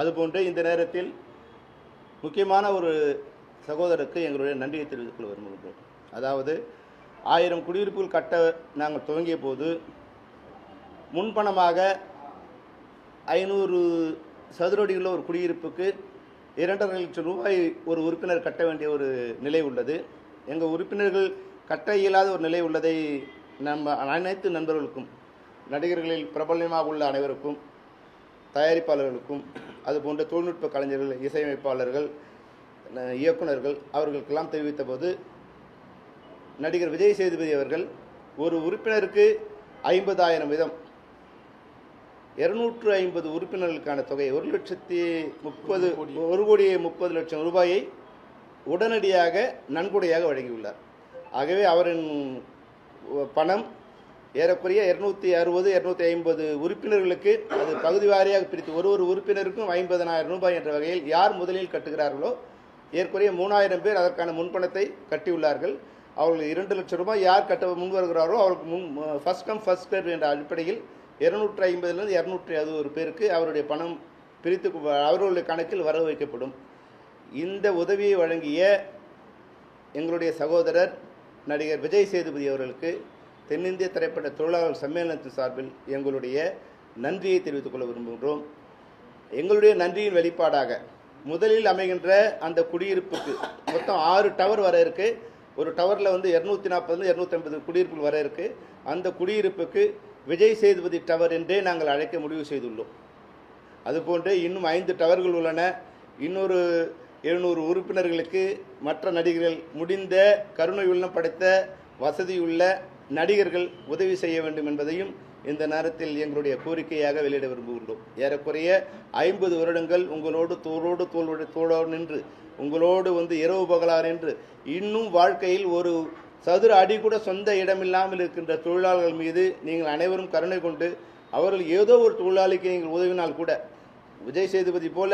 அதுபோன்று இந்த நேரத்தில் முக்கியமான ஒரு சகோதரருக்கு எங்களுடைய நன்றியை தெரிவித்துக் கொள்ள விரும்புகின்றோம். அதாவது 1000 குடியிருப்புகள் கட்ட நாங்கள் துவங்கிய போது முன்பணமாக 500 சதுரடியுள்ள ஒரு குடியிருப்புக்கு 2.5 லட்சம் ரூபாய் ஒரு உறுப்பினர் கட்ட வேண்டிய ஒரு நிலை உள்ளது. எங்கள் உறுப்பினர்கள் கட்ட இயலாத ஒரு நிலை உள்ளதை நம்ம அனைத்து நண்பர்களுக்கும், நடிகர்களில் பிரபலமாக உள்ள அனைவருக்கும், தயாரிப்பாளர்களுக்கும், அதுபோன்ற தொழில்நுட்ப கலைஞர்கள், இசையமைப்பாளர்கள், இயக்குநர்கள் அவர்களுக்கெல்லாம் தெரிவித்த போது நடிகர் விஜய் சேதுபதி அவர்கள் ஒரு உறுப்பினருக்கு 50,000 வீதம் 250 உறுப்பினர்களுக்கான தொகை 1,30,30,30,00,000 ரூபாயை உடனடியாக நன்கொடையாக வழங்கியுள்ளார். ஆகவே அவரின் பணம் ஏறக்குறைய 260 250 உறுப்பினர்களுக்கு அது பகுதி வாரியாக பிரித்து ஒரு உறுப்பினருக்கும் 50,000 ரூபாய் என்ற வகையில் யார் முதலில் கட்டுகிறார்களோ ஏற்குறைய 3000 பேர் அதற்கான முன்பணத்தை கட்டியுள்ளார்கள். அவர்கள் 2 லட்சம் ரூபாய் யார் கட்ட முன் வருகிறாரோ அவருக்கு ஃபர்ஸ்ட் கம் ஃபர்ஸ்ட் சர்வ் என்ற அடிப்படையில் 250 260 பேருக்கு அவருடைய பணம் பிரித்து அவர்களுடைய கணக்கில் வரவு வைக்கப்படும். இந்த உதவியை வழங்கிய எங்களுடைய சகோதரர் நடிகர் விஜய் சேதுபதி அவர்களுக்கு தென்னிந்திய திரைப்பட தொழிலாளர் சம்மேளனத்தின் சார்பில் எங்களுடைய நன்றியை தெரிவித்துக் கொள்ள விரும்புகின்றோம். எங்களுடைய நன்றியின் வெளிப்பாடாக முதலில் அமைகின்ற அந்த குடியிருப்புக்கு மொத்தம் 6 டவர் வர இருக்கு. ஒரு டவரில் 240 250 குடியிருப்புகள் வர இருக்கு. அந்த குடியிருப்புக்கு விஜய் சேதுபதி டவர் என்றே நாங்கள் அழைக்க முடிவு செய்துள்ளோம். அதுபோன்று இன்னும் 5 டவர்கள் உள்ளன. இன்னொரு 700 உறுப்பினர்களுக்கு மற்ற நடிகர்கள் முடிந்த கருணை உள்ளம் படைத்த வசதியுள்ள நடிகர்கள் உதவி செய்ய வேண்டும் என்பதையும் இந்த நேரத்தில் எங்களுடைய கோரிக்கையாக வெளியிட விரும்புகின்றோம். ஏறக்குறைய 50 வருடங்கள் உங்களோடு தோளோடு நின்று உங்களோடு இரவு பகலாக நின்று இன்னும் வாழ்க்கையில் ஒரு சதுர அடி கூட சொந்த இடமில்லாமல் இருக்கின்ற தொழிலாளர்கள் மீது நீங்கள் அனைவரும் கருணை கொண்டு அவர்கள் ஏதோ ஒரு தொழிலாளிக்கு நீங்கள் உதவினால் கூட விஜய் சேதுபதி போல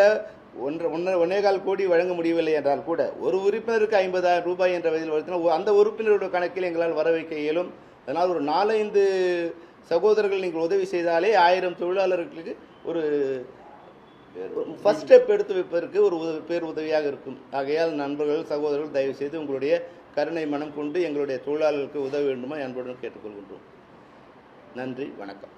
1.25 கோடி வழங்க முடியவில்லை என்றால் கூட ஒரு உறுப்பினருக்கு 50,000 ரூபாய் என்ற வகையில் அந்த உறுப்பினருடைய கணக்கில் எங்களால் வர வைக்க இயலும். அதனால் ஒரு 4-5 சகோதரர்கள் நீங்கள் உதவி செய்தாலே 1000 தொழிலாளர்களுக்கு ஒரு ஃபர்ஸ்ட் ஸ்டெப் எடுத்து வைப்பதற்கு ஒரு பேருதவியாக இருக்கும். ஆகையால் நண்பர்கள், சகோதரர்கள் தயவு செய்து உங்களுடைய கருணை மனம் கொண்டு எங்களுடைய தொழிலாளர்களுக்கு உதவ வேண்டுமா என்பதுடன் கேட்டுக்கொள்கின்றோம். நன்றி, வணக்கம்.